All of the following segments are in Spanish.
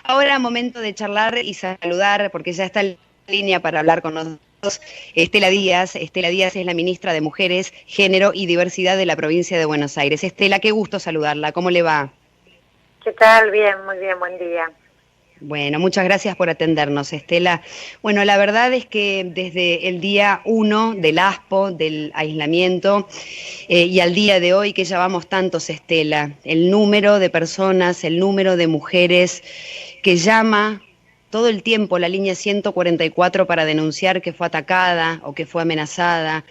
Ahora momento de charlar y saludar, porque ya está en línea para hablar con nosotros, Estela Díaz. Estela Díaz es la ministra de Mujeres, Género y Diversidad de la provincia de Buenos Aires. Estela, qué gusto saludarla. ¿Cómo le va? ¿Qué tal? Bien, muy bien, buen día. Bueno, muchas gracias por atendernos, Estela. Bueno, la verdad es que desde el día 1 del ASPO, del aislamiento, y al día de hoy que ya vamos tantos, Estela, el número de personas, el número de mujeres que llama todo el tiempo la línea 144 para denunciar que fue atacada o que fue amenazada.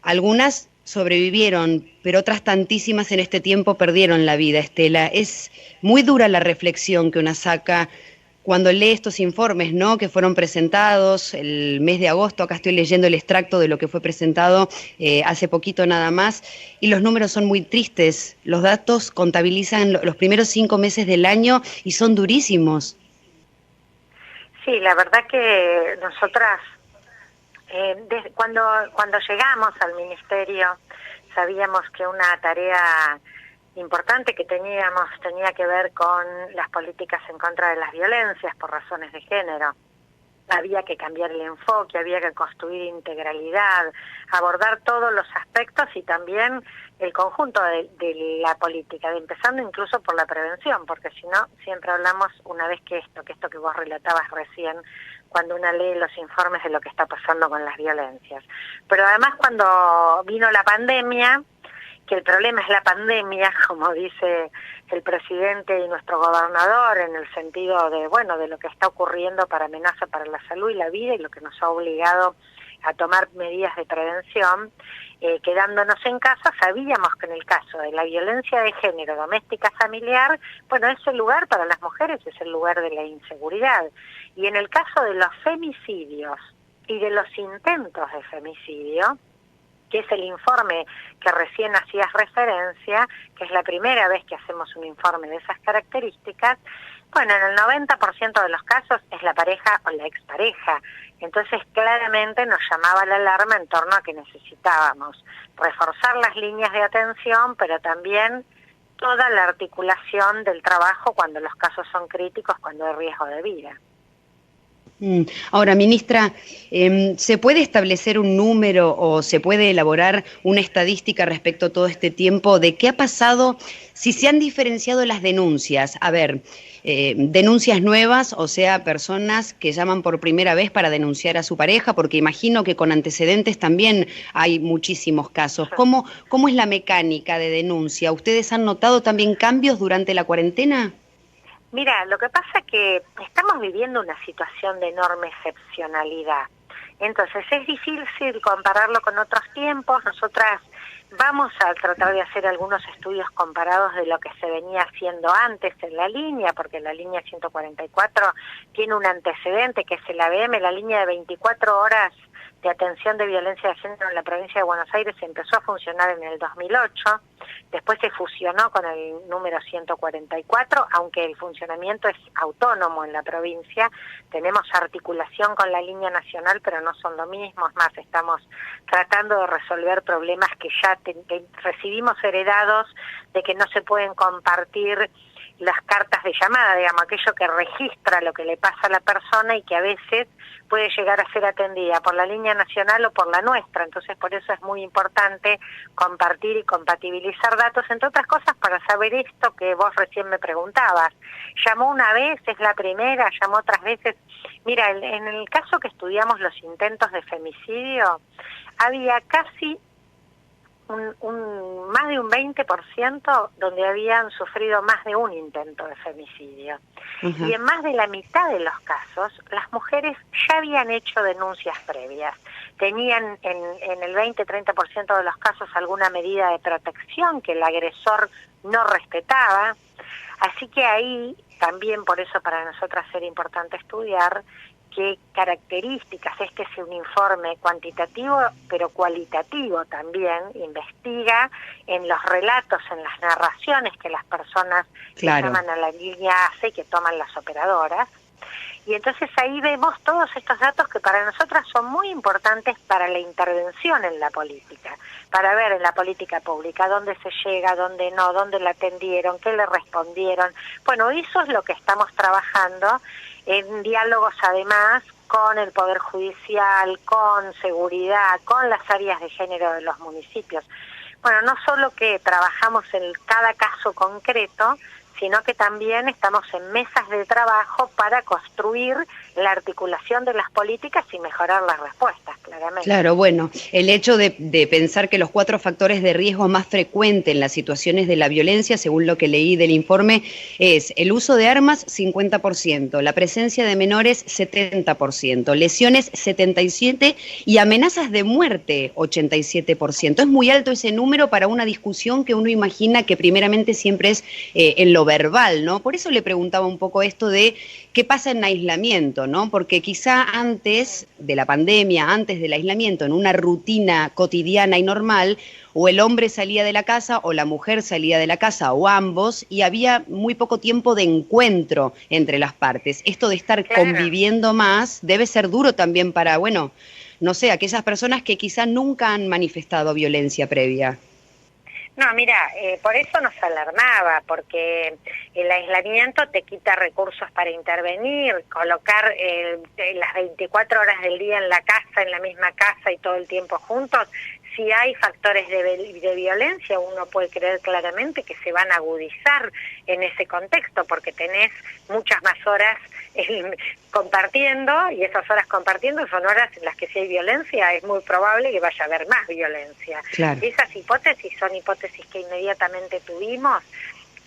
Algunas sobrevivieron, pero otras tantísimas en este tiempo perdieron la vida, Estela. Es muy dura la reflexión que una saca cuando lee estos informes, ¿no?, que fueron presentados el mes de agosto. Acá estoy leyendo el extracto de lo que fue presentado hace poquito nada más, y los números son muy tristes. Los datos contabilizan los primeros 5 meses del año y son durísimos. Sí, la verdad que nosotras, cuando llegamos al ministerio, sabíamos que una tarea importante que teníamos tenía que ver con las políticas en contra de las violencias por razones de género. Había que cambiar el enfoque, había que construir integralidad, abordar todos los aspectos y también el conjunto de la política, empezando incluso por la prevención, porque si no, siempre hablamos una vez que esto que vos relatabas recién, cuando una lee los informes de lo que está pasando con las violencias. Pero además cuando vino la pandemia, que el problema es la pandemia, como dice el presidente y nuestro gobernador, en el sentido de, bueno, de lo que está ocurriendo para amenaza para la salud y la vida y lo que nos ha obligado a tomar medidas de prevención, quedándonos en casa. Sabíamos que en el caso de la violencia de género doméstica familiar, bueno, es el lugar para las mujeres, es el lugar de la inseguridad. Y en el caso de los femicidios y de los intentos de femicidio, que es el informe que recién hacías referencia, que es la primera vez que hacemos un informe de esas características, bueno, en el 90% de los casos es la pareja o la expareja. Entonces claramente nos llamaba la alarma en torno a que necesitábamos reforzar las líneas de atención, pero también toda la articulación del trabajo cuando los casos son críticos, cuando hay riesgo de vida. Ahora, ministra, ¿se puede establecer un número o se puede elaborar una estadística respecto a todo este tiempo de qué ha pasado, si se han diferenciado las denuncias? A ver, denuncias nuevas, o sea, personas que llaman por primera vez para denunciar a su pareja, porque imagino que con antecedentes también hay muchísimos casos. ¿Cómo es la mecánica de denuncia? ¿Ustedes han notado también cambios durante la cuarentena? Mira, lo que pasa es que estamos viviendo una situación de enorme excepcionalidad. Entonces es difícil compararlo con otros tiempos. Nosotras vamos a tratar de hacer algunos estudios comparados de lo que se venía haciendo antes en la línea, porque la línea 144 tiene un antecedente que es el ABM, la línea de 24 horas de atención de violencia de género en la provincia de Buenos Aires. Empezó a funcionar en el 2008, después se fusionó con el número 144, aunque el funcionamiento es autónomo en la provincia. Tenemos articulación con la línea nacional, pero no son lo mismo. Es más, estamos tratando de resolver problemas que ya recibimos heredados, de que no se pueden compartir las cartas de llamada, digamos, aquello que registra lo que le pasa a la persona y que a veces puede llegar a ser atendida por la línea nacional o por la nuestra. Entonces, por eso es muy importante compartir y compatibilizar datos, entre otras cosas, para saber esto que vos recién me preguntabas. ¿Llamó una vez? ¿Es la primera? ¿Llamó otras veces? Mira, en el caso que estudiamos los intentos de femicidio, había casi más de un 20% donde habían sufrido más de un intento de femicidio. Uh-huh. Y en más de la mitad de los casos, las mujeres ya habían hecho denuncias previas. Tenían en el 20-30% de los casos alguna medida de protección que el agresor no respetaba. Así que ahí también, por eso para nosotras era importante estudiar qué características. Este es un informe cuantitativo, pero cualitativo también. Investiga en los relatos, en las narraciones que las personas que llaman a la línea hace y que toman las operadoras. Y entonces ahí vemos todos estos datos que para nosotras son muy importantes para la intervención en la política, para ver en la política pública dónde se llega, dónde no, dónde la atendieron, qué le respondieron. Bueno, eso es lo que estamos trabajando en diálogos además con el Poder Judicial, con seguridad, con las áreas de género de los municipios. Bueno, no solo que trabajamos en cada caso concreto, sino que también estamos en mesas de trabajo para construir la articulación de las políticas y mejorar las respuestas, claramente. Claro, bueno, el hecho de pensar que los 4 factores de riesgo más frecuentes en las situaciones de la violencia, según lo que leí del informe, es el uso de armas, 50%, la presencia de menores, 70%, lesiones, 77%, y amenazas de muerte, 87%. Es muy alto ese número para una discusión que uno imagina que primeramente siempre es en lo verbal, ¿no? Por eso le preguntaba un poco esto de qué pasa en aislamiento, ¿no? Porque quizá antes de la pandemia, antes del aislamiento, en una rutina cotidiana y normal, o el hombre salía de la casa o la mujer salía de la casa, o ambos, y había muy poco tiempo de encuentro entre las partes. Esto de estar conviviendo más debe ser duro también para, bueno, no sé, aquellas personas que quizá nunca han manifestado violencia previa. No, mira, por eso nos alarmaba, porque el aislamiento te quita recursos para intervenir, colocar las 24 horas del día en la casa, en la misma casa y todo el tiempo juntos. Si hay factores de violencia, uno puede creer claramente que se van a agudizar en ese contexto, porque tenés muchas más horas compartiendo, y esas horas compartiendo son horas en las que si hay violencia es muy probable que vaya a haber más violencia. Claro. Esas hipótesis son hipótesis que inmediatamente tuvimos,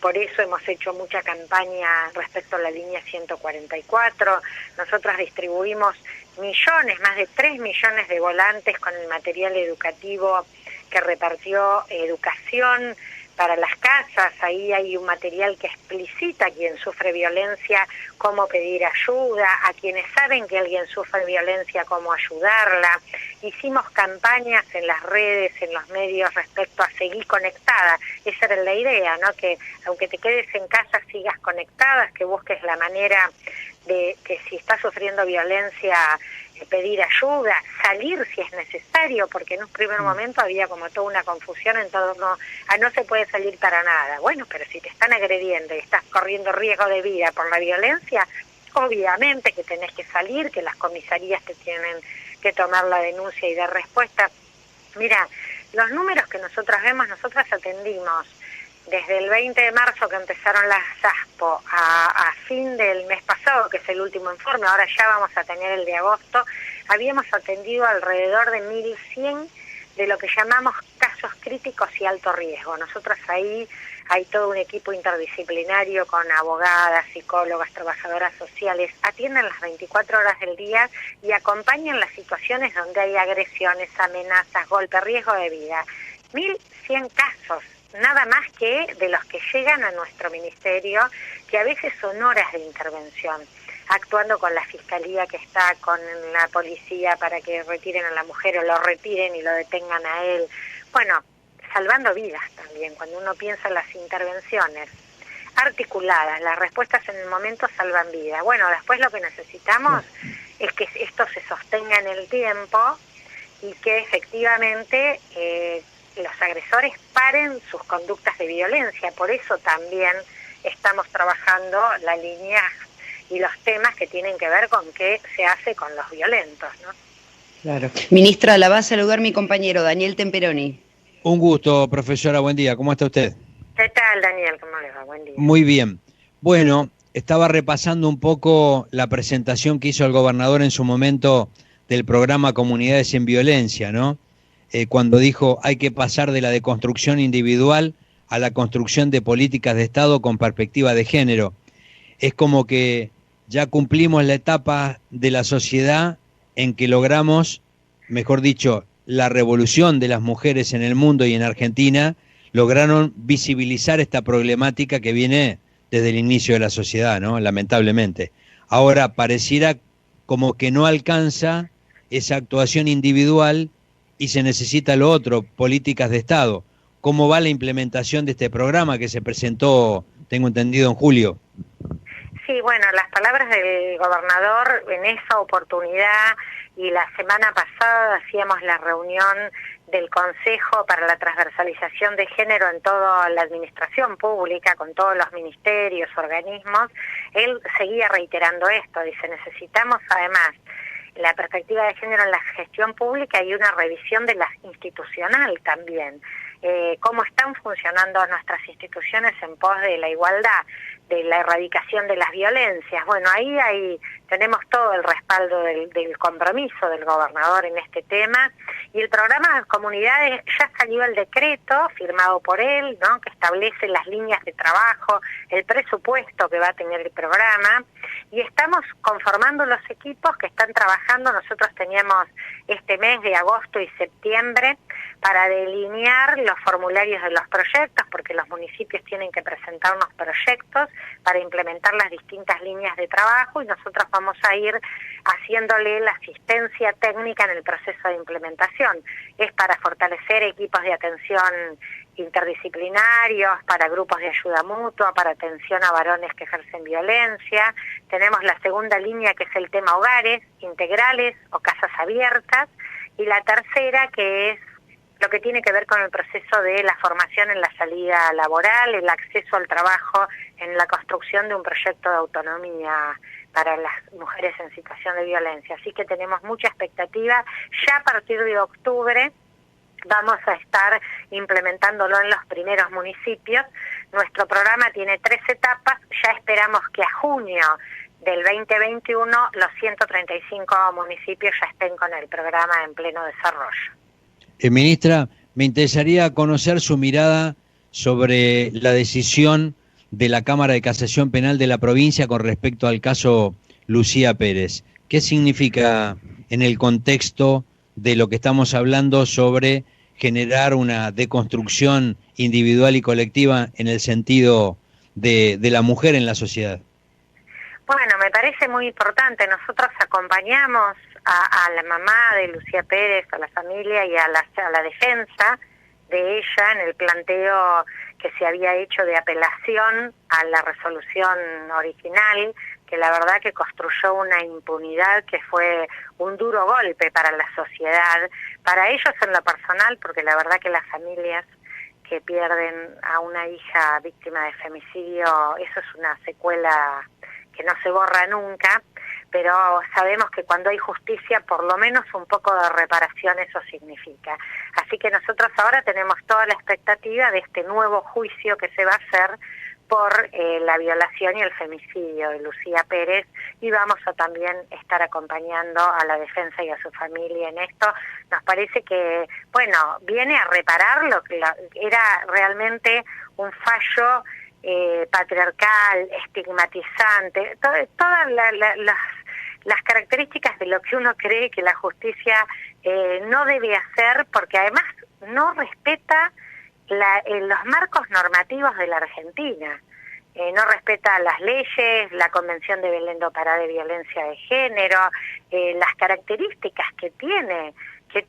por eso hemos hecho mucha campaña respecto a la línea 144, nosotros distribuimos millones, más de 3 millones de volantes con el material educativo que repartió Educación para las casas. Ahí hay un material que explicita a quien sufre violencia cómo pedir ayuda, a quienes saben que alguien sufre violencia cómo ayudarla. Hicimos campañas en las redes, en los medios respecto a seguir conectada. Esa era la idea, ¿no? Que aunque te quedes en casa sigas conectada, que busques la manera de que si estás sufriendo violencia pedir ayuda, salir si es necesario, porque en un primer momento había como toda una confusión en torno a no se puede salir para nada. Bueno, pero si te están agrediendo y estás corriendo riesgo de vida por la violencia, obviamente que tenés que salir, que las comisarías te tienen que tomar la denuncia y dar respuesta. Mira, los números que nosotras vemos, nosotras atendimos desde el 20 de marzo que empezaron las ASPO a fin del mes pasado, que es el último informe, ahora ya vamos a tener el de agosto, habíamos atendido alrededor de 1.100 de lo que llamamos casos críticos y alto riesgo. Nosotros ahí hay todo un equipo interdisciplinario con abogadas, psicólogas, trabajadoras sociales, atienden las 24 horas del día y acompañan las situaciones donde hay agresiones, amenazas, golpes, riesgo de vida. 1.100 casos. Nada más que de los que llegan a nuestro ministerio, que a veces son horas de intervención, actuando con la fiscalía que está con la policía para que retiren a la mujer o lo retiren y lo detengan a él. Bueno, salvando vidas también, cuando uno piensa en las intervenciones articuladas, las respuestas en el momento salvan vidas. Bueno, después lo que necesitamos es que esto se sostenga en el tiempo y que efectivamente los agresores paren sus conductas de violencia. Por eso también estamos trabajando la línea y los temas que tienen que ver con qué se hace con los violentos, ¿no? Claro. Ministra, la va a saludar mi compañero Daniel Temperoni. Un gusto, profesora, buen día. ¿Cómo está usted? ¿Qué tal, Daniel? ¿Cómo le va? Buen día. Muy bien. Bueno, estaba repasando un poco la presentación que hizo el gobernador en su momento del programa Comunidades sin Violencia, ¿no? Cuando dijo hay que pasar de la deconstrucción individual a la construcción de políticas de Estado con perspectiva de género. Es como que ya cumplimos la etapa de la sociedad en que logramos, mejor dicho, la revolución de las mujeres en el mundo y en Argentina, lograron visibilizar esta problemática que viene desde el inicio de la sociedad, ¿no? Lamentablemente. Ahora pareciera como que no alcanza esa actuación individual y se necesita lo otro, políticas de Estado. ¿Cómo va la implementación de este programa que se presentó, tengo entendido, en julio? Sí, bueno, las palabras del gobernador en esa oportunidad, y la semana pasada hacíamos la reunión del Consejo para la Transversalización de Género en toda la administración pública, con todos los ministerios, organismos. Él seguía reiterando esto, dice, necesitamos además la perspectiva de género en la gestión pública y una revisión de la institucional también. Cómo están funcionando nuestras instituciones en pos de la igualdad, de la erradicación de las violencias. Bueno, ahí tenemos todo el respaldo del compromiso del gobernador en este tema, y el programa de comunidades ya salió el decreto firmado por él, ¿no?, que establece las líneas de trabajo, el presupuesto que va a tener el programa, y estamos conformando los equipos que están trabajando. Nosotros teníamos este mes de agosto y septiembre para delinear los formularios de los proyectos, porque los municipios tienen que presentar unos proyectos para implementar las distintas líneas de trabajo, y nosotros vamos a ir haciéndole la asistencia técnica en el proceso de implementación. Es para fortalecer equipos de atención interdisciplinarios, para grupos de ayuda mutua, para atención a varones que ejercen violencia. Tenemos la segunda línea, que es el tema hogares integrales o casas abiertas, y la tercera, que es lo que tiene que ver con el proceso de la formación en la salida laboral, el acceso al trabajo, en la construcción de un proyecto de autonomía para las mujeres en situación de violencia. Así que tenemos mucha expectativa. Ya a partir de octubre vamos a estar implementándolo en los primeros municipios. Nuestro programa tiene 3 etapas. Ya esperamos que a junio del 2021 los 135 municipios ya estén con el programa en pleno desarrollo. Ministra, me interesaría conocer su mirada sobre la decisión de la Cámara de Casación Penal de la provincia con respecto al caso Lucía Pérez. ¿Qué significa en el contexto de lo que estamos hablando sobre generar una deconstrucción individual y colectiva en el sentido de la mujer en la sociedad? Bueno, me parece muy importante. Nosotros acompañamos a la mamá de Lucía Pérez, a la familia y a la defensa de ella en el planteo que se había hecho de apelación a la resolución original, que la verdad que construyó una impunidad que fue un duro golpe para la sociedad, para ellos en lo personal, porque la verdad que las familias que pierden a una hija víctima de femicidio, eso es una secuela que no se borra nunca, pero sabemos que cuando hay justicia, por lo menos un poco de reparación eso significa. Así que nosotros ahora tenemos toda la expectativa de este nuevo juicio que se va a hacer por la violación y el femicidio de Lucía Pérez, y vamos a también estar acompañando a la defensa y a su familia en esto. Nos parece que, bueno, viene a reparar lo que era realmente un fallo patriarcal, estigmatizante, todas las características de lo que uno cree que la justicia no debe hacer, porque además no respeta los marcos normativos de la Argentina. No respeta las leyes, la Convención de Belén do Pará de violencia de género, las características que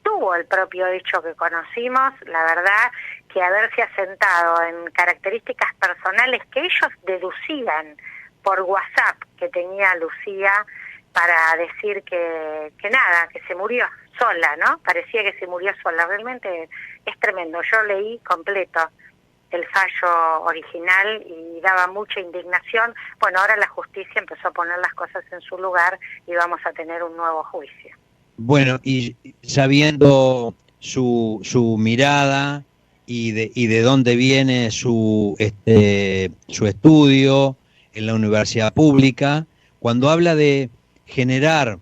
tuvo el propio hecho que conocimos, la verdad que haberse asentado en características personales que ellos deducían por WhatsApp que tenía Lucía para decir que nada, que se murió sola, ¿no? Parecía que se murió sola, realmente es tremendo. Yo leí completo el fallo original y daba mucha indignación. Bueno, ahora la justicia empezó a poner las cosas en su lugar y vamos a tener un nuevo juicio. Bueno, y sabiendo su mirada y de dónde viene su estudio en la universidad pública, cuando habla de generar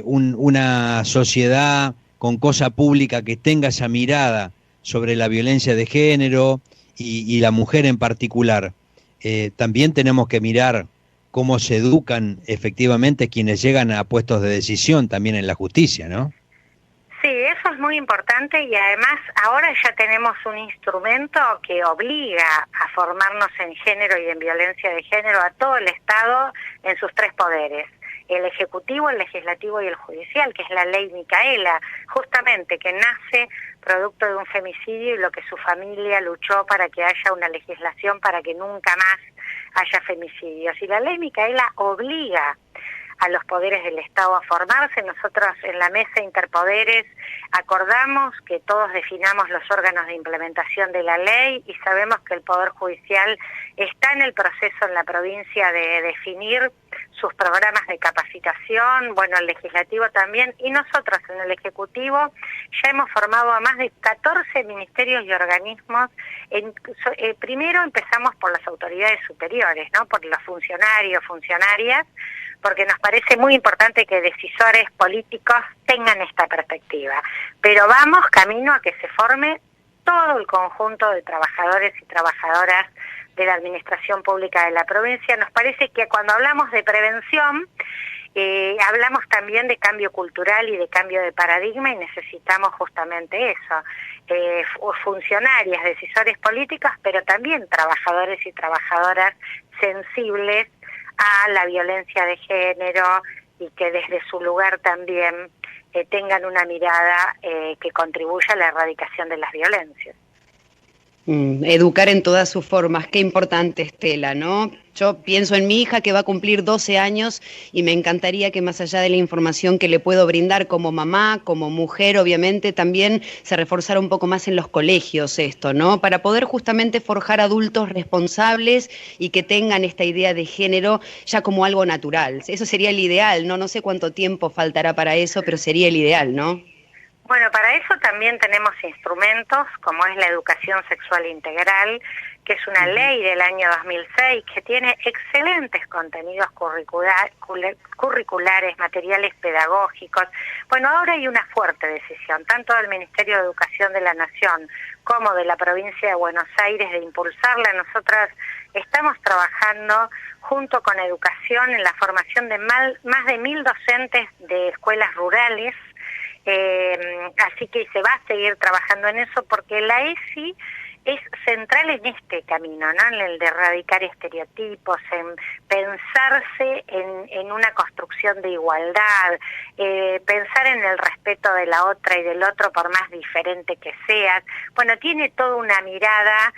una sociedad con cosa pública que tenga esa mirada sobre la violencia de género y la mujer en particular, también tenemos que mirar cómo se educan efectivamente quienes llegan a puestos de decisión también en la justicia, ¿no? Sí, eso es muy importante, y además ahora ya tenemos un instrumento que obliga a formarnos en género y en violencia de género a todo el Estado en sus 3 poderes: el Ejecutivo, el Legislativo y el Judicial, que es la Ley Micaela, justamente que nace producto de un femicidio y lo que su familia luchó para que haya una legislación para que nunca más haya femicidios. Y la ley Micaela obliga a los poderes del Estado a formarse. Nosotros en la mesa Interpoderes acordamos que todos definamos los órganos de implementación de la ley y sabemos que el Poder Judicial está en el proceso en la provincia de definir sus programas de capacitación, bueno, el Legislativo también, y nosotros en el Ejecutivo ya hemos formado a más de 14 ministerios y organismos. Primero empezamos por las autoridades superiores, ¿no? Por los funcionarios, funcionarias, porque nos parece muy importante que decisores políticos tengan esta perspectiva. Pero vamos camino a que se forme todo el conjunto de trabajadores y trabajadoras de la administración pública de la provincia. Nos parece que cuando hablamos de prevención, hablamos también de cambio cultural y de cambio de paradigma y necesitamos justamente eso, funcionarias, decisores políticos, pero también trabajadores y trabajadoras sensibles a la violencia de género y que desde su lugar también tengan una mirada que contribuya a la erradicación de las violencias. Educar en todas sus formas, qué importante, Estela, ¿no? Yo pienso en mi hija que va a cumplir 12 años y me encantaría que más allá de la información que le puedo brindar como mamá, como mujer, obviamente, también se reforzara un poco más en los colegios esto, ¿no? Para poder justamente forjar adultos responsables y que tengan esta idea de género ya como algo natural. Eso sería el ideal, ¿no? No sé cuánto tiempo faltará para eso, pero sería el ideal, ¿no? Bueno, para eso también tenemos instrumentos, como es la educación sexual integral, que es una ley del año 2006 que tiene excelentes contenidos curriculares, materiales pedagógicos. Bueno, ahora hay una fuerte decisión, tanto del Ministerio de Educación de la Nación como de la provincia de Buenos Aires, de impulsarla. Nosotras estamos trabajando junto con Educación en la formación de más de 1.000 docentes de escuelas rurales. Así que se va a seguir trabajando en eso porque la ESI es central en este camino, ¿no? En el de erradicar estereotipos, en pensarse en una construcción de igualdad, pensar en el respeto de la otra y del otro por más diferente que seas. Bueno, tiene toda una mirada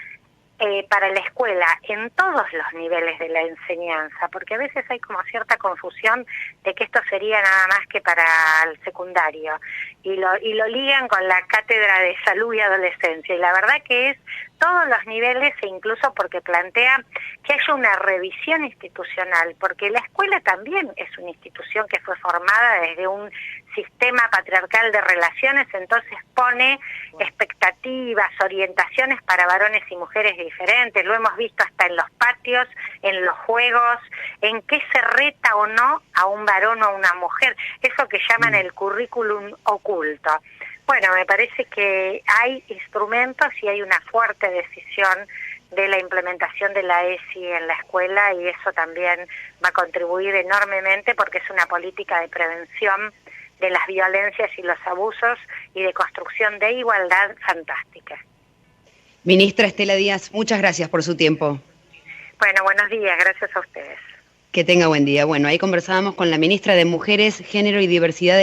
para la escuela en todos los niveles de la enseñanza, porque a veces hay como cierta confusión de que esto sería nada más que para el secundario y lo ligan con la cátedra de salud y adolescencia, y la verdad que es todos los niveles, e incluso porque plantea que haya una revisión institucional, porque la escuela también es una institución que fue formada desde un sistema patriarcal de relaciones, entonces pone expectativas, orientaciones para varones y mujeres diferentes. Lo hemos visto hasta en los patios, en los juegos, en qué se reta o no a un varón o a una mujer, eso que llaman el currículum oculto. Bueno, me parece que hay instrumentos y hay una fuerte decisión de la implementación de la ESI en la escuela, y eso también va a contribuir enormemente porque es una política de prevención de las violencias y los abusos y de construcción de igualdad fantástica. Ministra Estela Díaz, muchas gracias por su tiempo. Bueno, buenos días, gracias a ustedes. Que tenga buen día. Bueno, ahí conversábamos con la ministra de Mujeres, Género y Diversidad